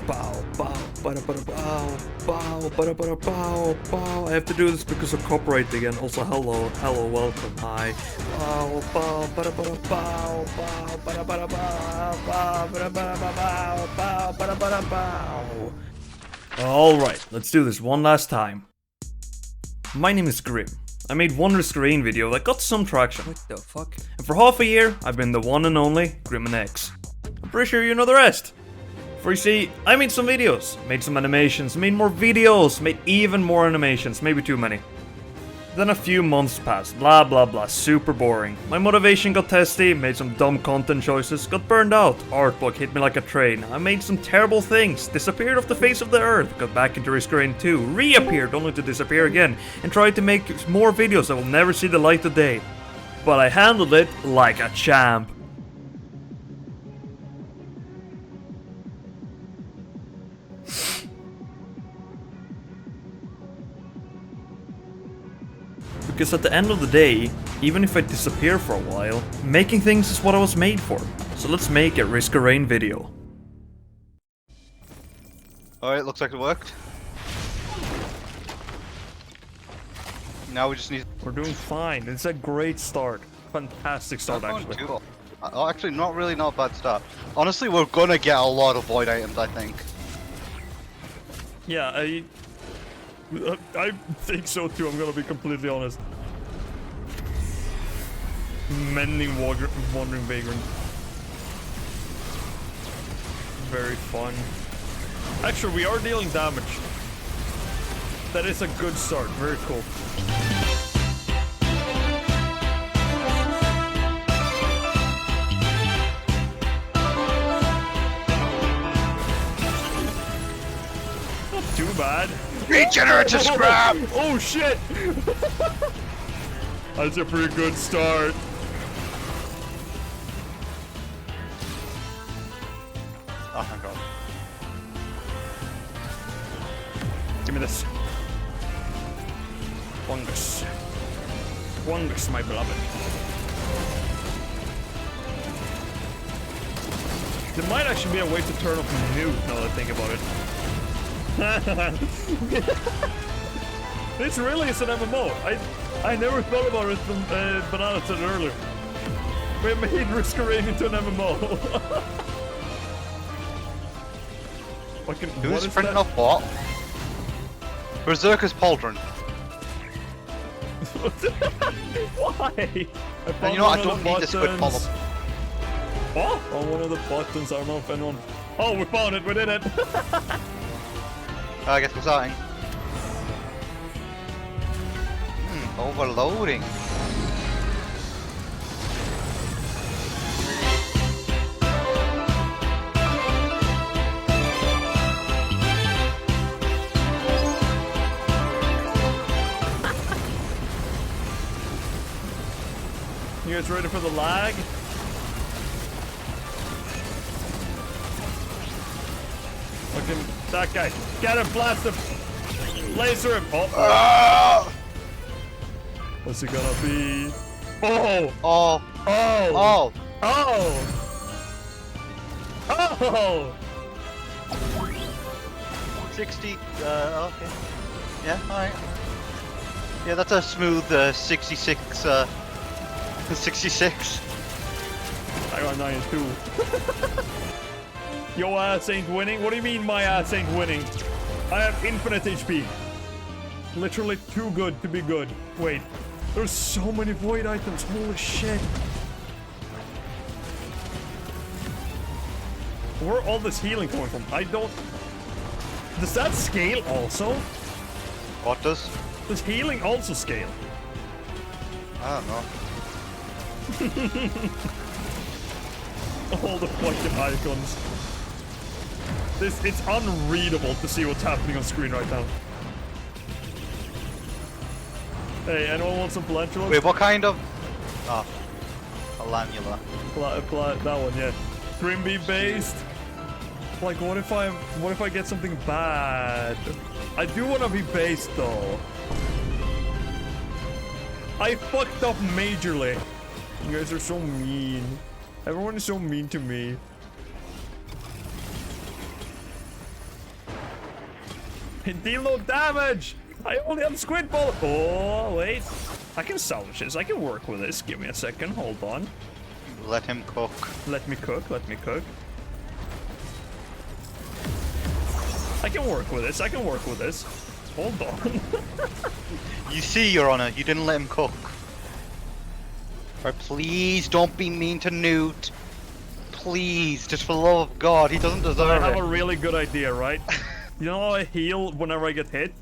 Bow, bow, bada bada bow, bow, bada bada bow, bow. I have to do this because of copyright again. Also, hello, welcome, hi. Bow, bow, bada bada bow, bow, bada bada bow, bow, bada bada bow, bow, bada bada bow. Alright, let's do this one last time. My name is Grim. I made one Risk-A-Rain video that got some traction. What the fuck? And for half a year, I've been the one and only Grim and X. I'm pretty sure you know the rest. For you see, I made some videos, made some animations, made more videos, made even more animations, maybe too many. Then a few months passed, blah blah blah, super boring. My motivation got testy, made some dumb content choices, got burned out, artbook hit me like a train, I made some terrible things, disappeared off the face of the earth, got back into Risk-A-Rain 2, reappeared only to disappear again, and tried to make more videos that will never see the light of day. But I handled it like a champ. Because at the end of the day, even if I disappear for a while, making things is what I was made for. So let's make a Risk-A-Rain video. Alright, looks like it worked. Now we just need... We're doing fine. It's a great start. Fantastic start, actually. Actually, not a bad start. Honestly, we're gonna get a lot of void items, I think. Yeah, I think so too, I'm gonna be completely honest. Mending wandering vagrant. Very fun. Actually, we are dealing damage. That is a good start, very cool. Not too bad. Regenerative scrap! Oh shit! That's a pretty good start. Oh my god. Give me this. Fungus. Fungus, my beloved. There might actually be a way to turn off the mute now that I think about it. This really is an MMO. I never thought about it from Banana said earlier. We made Risk-A-Rain into an MMO. Fucking, Who's printing off what? Berserker's Pauldron. Why? And you know what, I don't need this squid polyp. What? On one of the buttons, I don't know if anyone... Oh, we found it, we did it! I guess we're starting. Overloading. You guys ready for the lag? Fucking that guy. Get him, blast him! Laser him! Oh! What's it gonna be? Oh! Oh! Oh! Oh! Oh! Oh! 60, okay. Yeah, alright. Yeah, that's a smooth 66, 66. I got 92. Your ass ain't winning? What do you mean my ass ain't winning? I have infinite HP. Literally too good to be good. Wait, there's so many void items, holy shit. Where all this healing coming from? I don't... Does that scale also? What does? Does healing also scale? I don't know. All the fucking icons. It's unreadable to see what's happening on screen right now. Hey, anyone want some Pelantulas? Wait, what kind of... Oh. Pelanula. That one, yeah. Grimby based. Like, what if I get something bad? I do want to be based though. I fucked up majorly. You guys are so mean. Everyone is so mean to me. Deal no damage. I only have squid bullet. Oh wait, I can salvage this. I can work with this. Give me a second. Hold on. Let him cook. Let me cook. Let me cook. I can work with this. I can work with this. Hold on. You see, Your Honor, you didn't let him cook. Right, please don't be mean to Newt. Please, just for the love of God, he doesn't deserve I have it. a really good idea, right? You know how I heal whenever I get hit?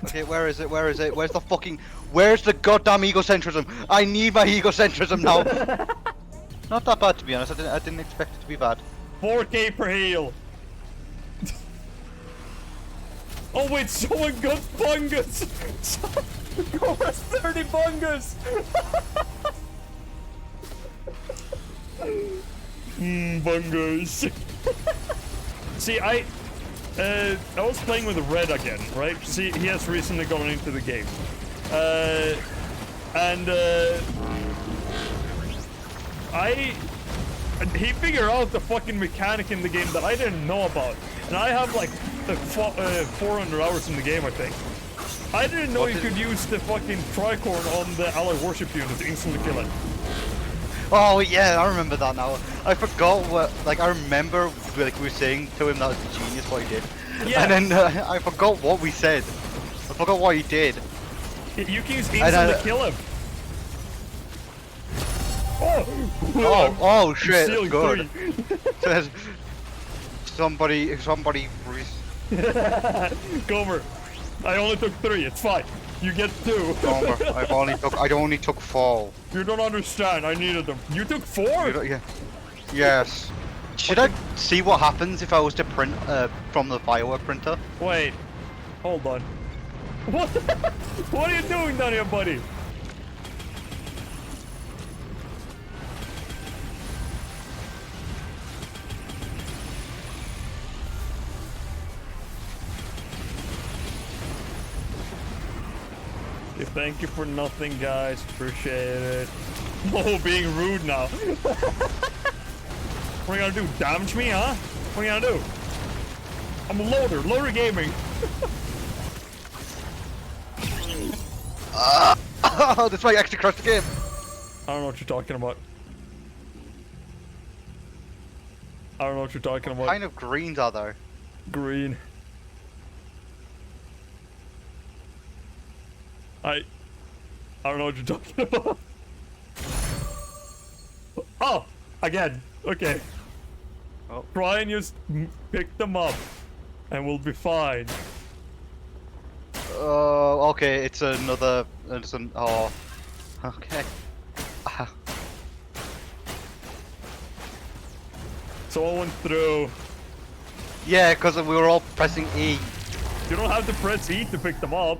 Okay, where is it? Where is it? Where's the fucking... Where's the goddamn egocentrism? I need my egocentrism now. Not that bad, to be honest. I didn't expect it to be bad. 4k per heal. Oh wait, someone got fungus! Go for 30 fungus! Fungus. See, I was playing with Red again, right? See, he has recently gone into the game. He figured out the fucking mechanic in the game that I didn't know about. And I have like 400 hours in the game, I think. I didn't know you could use the fucking tricorn on the ally worship unit to instantly kill it. Oh yeah, I remember that now. I forgot what, like, I remember, like, we were saying to him that was genius what he did. Yeah. And then I forgot what we said. I forgot what he did. You can use instant to kill him. Oh shit, Stealing good. somebody. Gomer, I only took 3, it's fine. You get 2. Gomer, I only took 4. You don't understand, I needed them. You took 4? Yeah. Yes. Should I see what happens if I was to print from the firework printer? Wait, hold on. What? What are you doing down here, buddy? Okay, thank you for nothing, guys. Appreciate it. Oh, being rude now. What are you gonna do? Damage me, huh? What are you gonna do? I'm a loader. Loader gaming. That's why you actually crushed the game. I don't know what you're talking about. I don't know what you're talking about. What kind of greens are there? Green. I don't know what you're talking about. Oh, again. Okay. Oh. Try and just pick them up, and we'll be fine. Okay, it's another. Oh. Okay. So I went through. Yeah, because we were all pressing E. You don't have to press E to pick them up.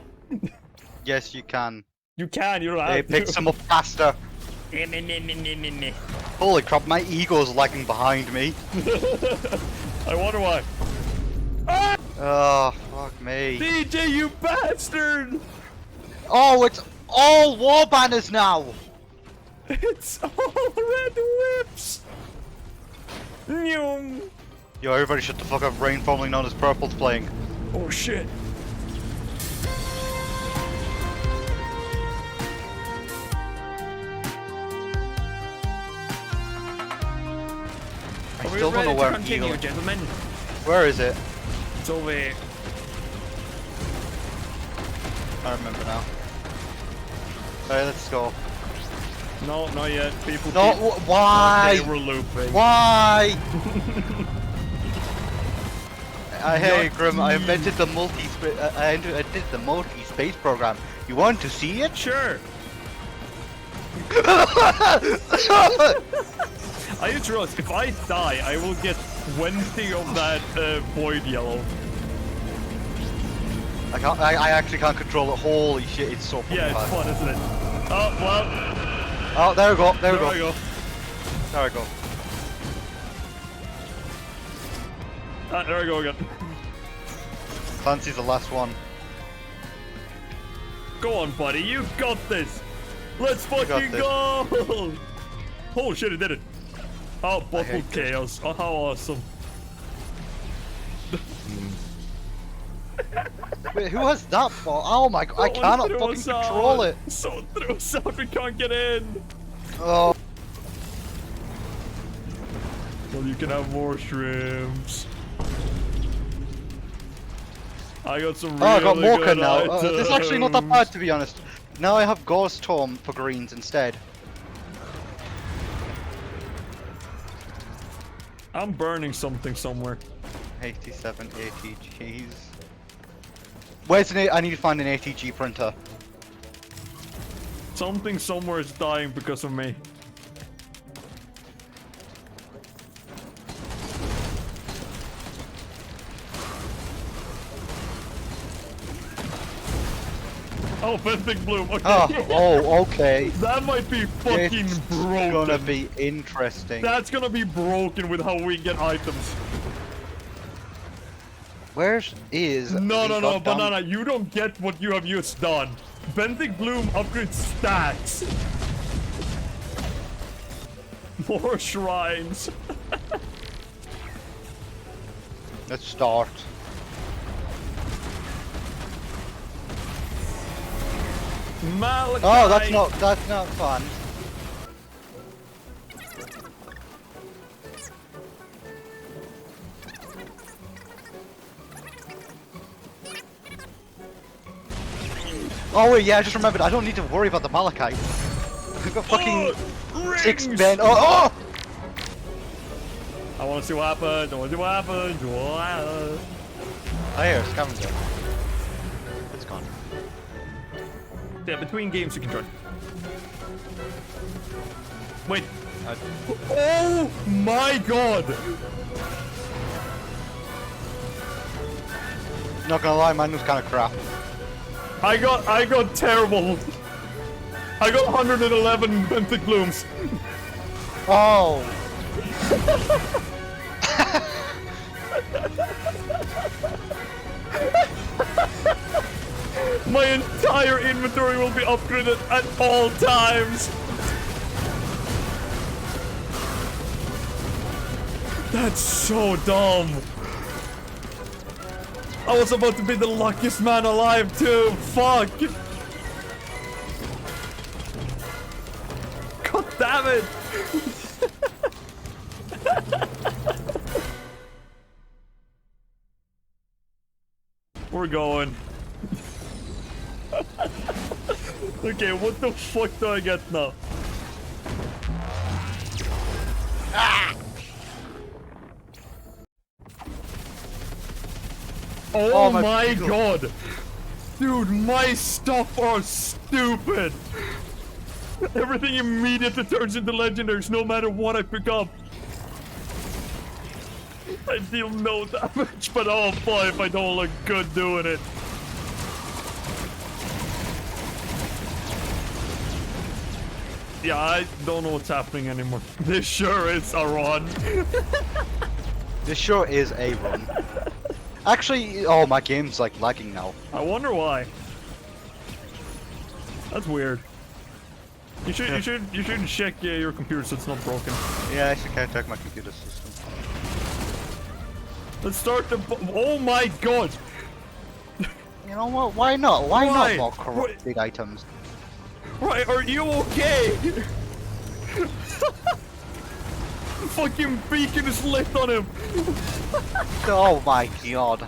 Yes, you can. You can, you don't have to. It picks them up faster. Holy crap, my ego's lagging behind me. I wonder why. Oh, fuck me. DJ, you bastard! Oh, it's all war banners now! It's all red whips! Nyum. Yo, everybody shut the fuck up. Rain formerly known as Purple's playing. Oh shit. I still don't know where continue, gentlemen. Where is it? It's over here. I remember now. Alright, let's go. No, not yet. People. No, why? They were looping. Why? Hey, Grim, I invented the I did the multi-space program. You want to see it? Sure. I just realized if I die, I will get 20 of that void yellow. I actually can't control it. Holy shit, it's so fucking Yeah, it's bad. fun, isn't it? Oh, well. Oh, there we go. There we There go. we go. There we go. There we go again. Clancy's the last one. Go on, buddy. You got this. Let's fucking this. go. Oh shit, it did it. Oh, buffalo hate this. chaos. Oh, how awesome. Wait, who has that ball? Oh my god, I cannot fucking control it. So through us out, we can't get in. Oh. Well, you can have more shrimps. I got some really Oh, I got Morka good now. items. This is actually not that bad, to be honest. Now I have Gauze Tome for greens instead. I'm burning something somewhere. 87 ATGs. Where's an I need to find an ATG printer. Something somewhere is dying because of me. Oh, Benthic Bloom. Okay. Oh, okay. That might be fucking It's broken. gonna be interesting. That's gonna be broken with how we get items. Where is No, the no, no, goddamn- Banana, you don't get what you have just done. Benthic Bloom upgrades stacks. More shrines. Let's start. Malachi. Oh, that's not fun. Oh wait, yeah, I just remembered. I don't need to worry about the Malachite. I've got fucking 6 rings! men. Oh! I want to see what happens. I want to see what happens. Wow. I hear a scavenger. It's gone. Yeah, between games you can join. Wait. I- Oh my god! Not gonna lie, mine was kind of crap. I got terrible. I got 111 Benthic Blooms. Oh! My entire inventory will be upgraded at all times. That's so dumb. I was about to be the luckiest man alive too. Fuck. God damn it. We're going. Okay, what the fuck do I get now? Ah! Oh, my my god! Dude, my stuff are stupid! Everything immediately turns into legendaries no matter what I pick up. I deal no damage, but oh boy if I don't look good doing it. Yeah, I don't know what's happening anymore. This sure is a run. This sure is a run. Actually, oh, my game's like lagging now. I wonder why. That's weird. You should check your computer so it's not broken. Yeah, I should check my computer system. Let's start the. Oh my god! You know what? Why not? Why Right. not more corrupted items? Right, are you okay? Fucking beacon is lit on him. Oh my god.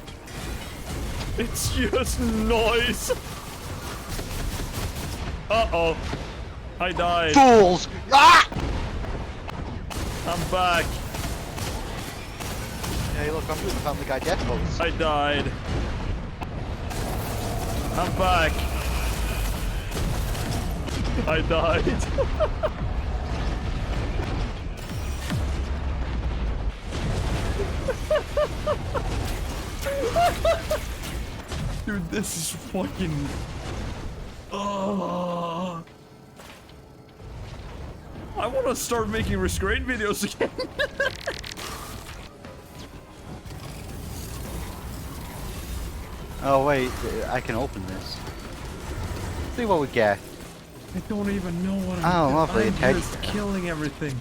It's just noise. Uh-oh. I died. Fools! Ah! I'm back. Hey, look, I'm doing the Family Guy death pose. I died. I'm back. I died. Dude, this is fucking... Oh. I want to start making restraint videos again. Oh wait, I can open this. See what we get. I don't even know what I'm Oh, doing. lovely, I'm Ted. just killing everything.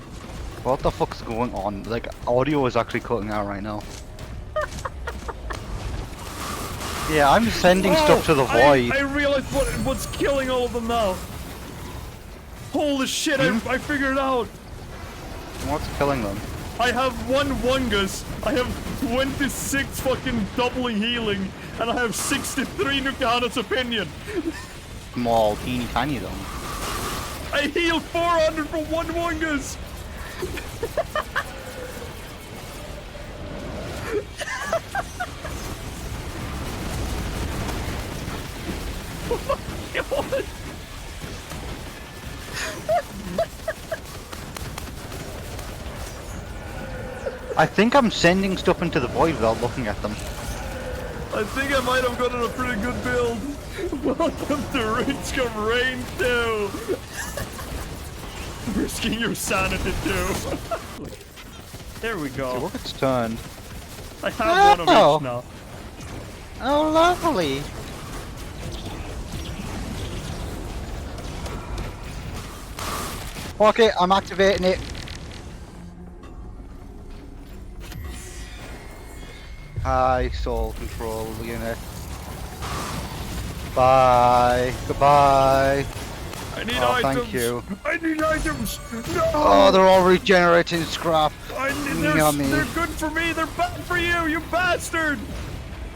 What the fuck's going on? Like, audio is actually cutting out right now. Yeah, I'm sending stuff to the void. I realize what's killing all of them now. Holy shit, I figured it out. What's killing them? I have 1 Wungus, I have 26 fucking doubling healing, and I have 63 Nukaha's opinion. Small, teeny tiny them. I healed 400 for 1 Wungus. Oh my god. I think I'm sending stuff into the void without looking at them. I think I might have gotten a pretty good build. Welcome to Risk of Rain 2. Risking your sanity too. There we go. Look, it's turned. I have one of each now. Oh, lovely. Okay, I'm activating it. Hi, soul control unit. Bye. Goodbye. I need Oh, items. thank you. I need items. No. Oh, they're all regenerating scrap. They're good for me. They're bad for you. You bastard.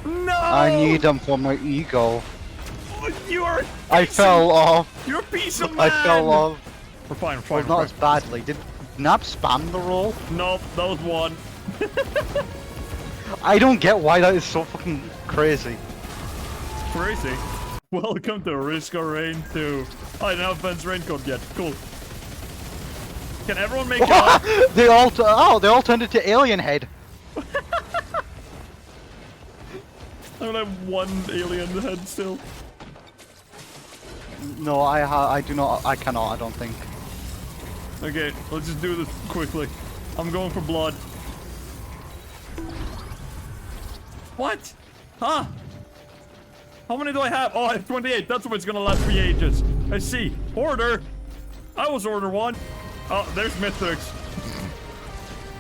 No. I need them for my ego. You are. I fell off. You're a piece of man. I fell off. We're fine. We're Well, fine. not as badly. Did Nap spam the roll? Nope. That was one. I don't get why that is so fucking crazy. Crazy. Welcome to Risk of Rain 2. I don't have Ben's raincoat yet. Cool. Can everyone make it? They all they all turned into alien head. I only have 1 alien head still. No, I do not. I cannot. I don't think. Okay, let's just do this quickly. I'm going for blood. What? Huh? How many do I have? Oh, I have 28. That's what's gonna last me ages. I see. Order. I was order 1. Oh, there's Mithrix.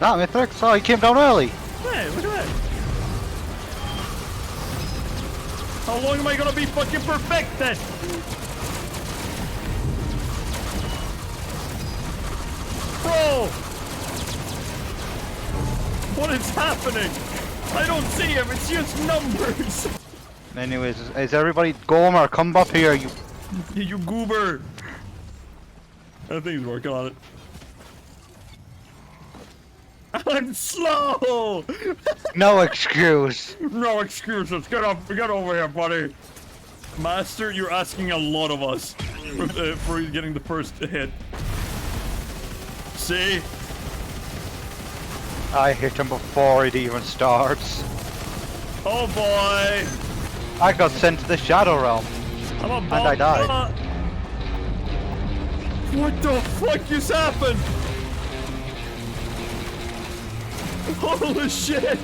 Not Mithrix. Oh, he came down early. Hey, look at that. How long am I gonna be fucking perfected? Bro! What is happening? I don't see him, it's just numbers! Anyways, is everybody Gomer? Come up here, you. You goober! I think he's working on it. I'm slow! No excuse. No excuses, get over here, buddy! Master, you're asking a lot of us for getting the first hit. See? I hit him before it even starts. Oh boy! I got sent to the Shadow Realm. I'm about And I died. What the fuck just happened? Holy shit!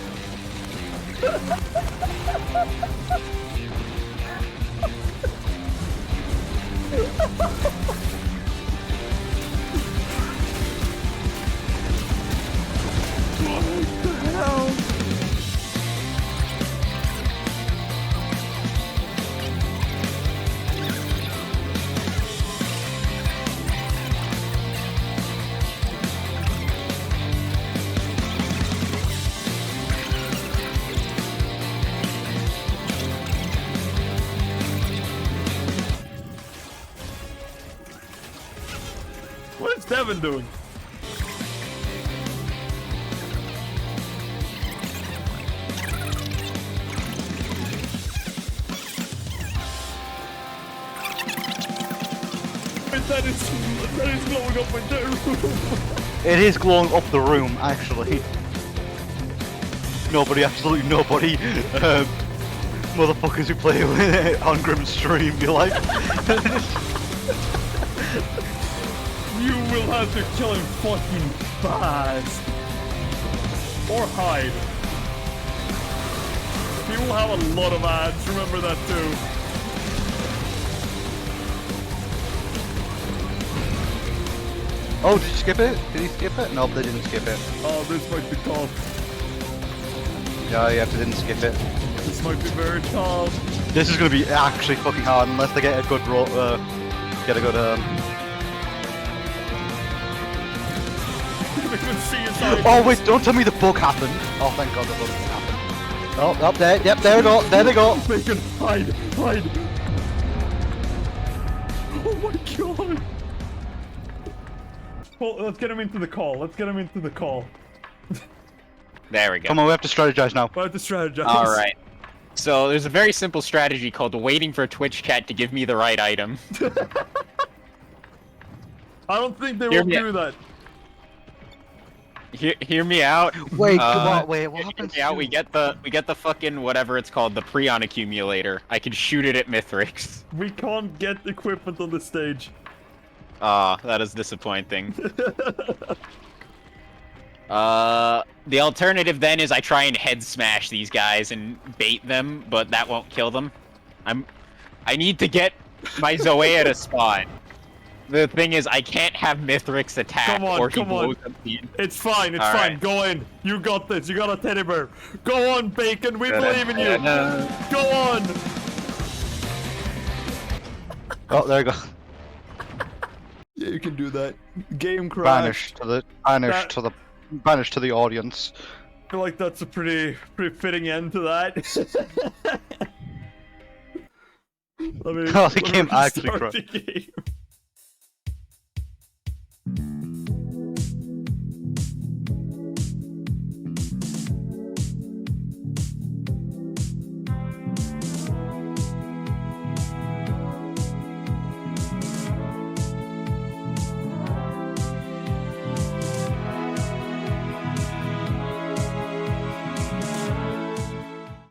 What the hell? What is Devin doing? That is blowing up my room. It is glowing up the room, actually. Absolutely nobody. Motherfuckers who play with it on Grim stream, you like? You will have to kill him fucking fast. Or hide. He will have a lot of ads, remember that too. Oh, did you skip it? Did he skip it? Nope, they didn't skip it. Oh, this might be tough. Yeah, they didn't skip it. This might be very tough. This is gonna be actually fucking hard unless they get a good roll. Get a good Oh wait! Don't tell me the bug happened. Oh thank God the bug didn't happen. Oh, up there. Yep, there we go. There they go. Bacon, hide, hide. Oh my God. Well, let's get him into the call. Let's get him into the call. There we go. Come on, we have to strategize now. We have to strategize. All right. So there's a very simple strategy called waiting for Twitch chat to give me the right item. I don't think they will do that. Hear me out. Wait, come on, wait, what happens? Yeah, we get the fucking whatever it's called, the Prion accumulator. I can shoot it at Mithrix. We can't get equipment on the stage. Ah, that is disappointing. The alternative then is I try and head smash these guys and bait them, but that won't kill them. I need to get my Zoea to spawn. The thing is, I can't have Mithrix attack or he blows up the... It's fine, it's All fine. right. Go in. You got this. You got a teddy bear. Go on, Bacon. We believe in you. Go on. Oh, there you go. Yeah, you can do that. Game crash. Banish to the audience. I feel like that's a pretty fitting end to that. Oh, the game actually restart crashed. the game.